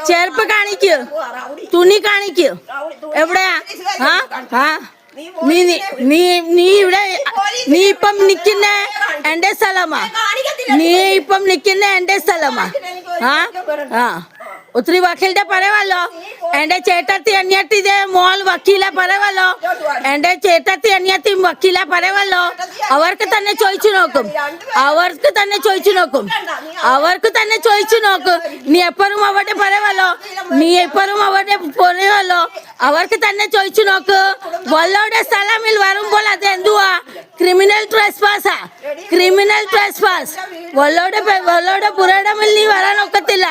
ചെരുപ്പ് കാണിക്കൂ, തുണി കാണിക്കൂ. എവിടെയാ? നീ നീ ഇവിടെ നീ ഇപ്പം നിക്കുന്ന എന്റെ സ്ഥലമാ. നീ ഇപ്പം നിക്കുന്ന എന്റെ സ്ഥലമാ. ഒത്തിരി വക്കീലിന്റെ പറവല്ലോ. എന്റെ ചേട്ടത്തി അനിയത്തിയുടെ മോൾ വക്കീല പറവല്ലോ. എന്റെ ചേട്ടത്തി അനിയത്തി വക്കീല പറവല്ലോ. അവർക്ക് തന്നെ ചോദിച്ചു നോക്കും. അവർക്ക് തന്നെ ചോദിച്ചു നോക്കും. നീ എപ്പോഴും അവിടെ പറവല്ലോ. അവർക്ക് തന്നെ ചോദിച്ചു നോക്ക്. വല്ലോടെ സ്ഥലമിൽ വരുമ്പോൾ അത് എന്തുവാ? ക്രിമിനൽ ട്രെസ്പാസാ. വല്ലോടെ പുരടമിൽ നീ വരാനൊക്കത്തില്ല.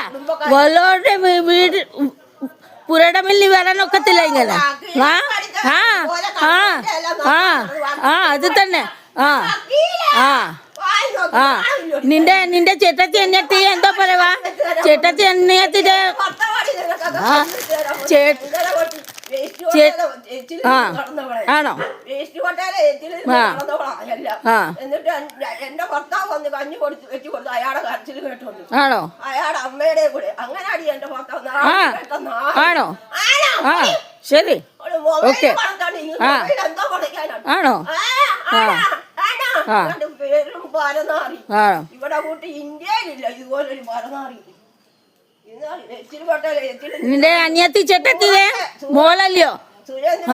വല്ലോടെ പുരടമിൽ നീ വരാനൊക്കത്തില്ല ഇങ്ങനെ. അത് തന്നെ. നിന്റെ ചേട്ടത്തി അനിയത്തി എന്തോ പറവാ? ചേട്ടത്തി അനിയത്തിന്റെ ആണോ? എന്നിട്ട് എന്റെ ഭർത്താവ് വന്ന് കഞ്ഞി വെച്ച് കൊടുത്തു. അയാളെ കരച്ചിൽ കേട്ടു. ആണോ? അയാളുടെ അമ്മയുടെ കൂടെ അങ്ങനെ അടി എന്റെ ഭർത്താവ്. ആണോ? ശരി, ഓക്കെ. ആണോ? പേരും പരനാറി ഇവിടെ കൂട്ടി ഇന്ത്യയിലില്ല ഇതുപോലൊരു പരനാറി. നിന്റെ അനിയത്തി ചേട്ടത്തിയെ മോളല്ലയോ?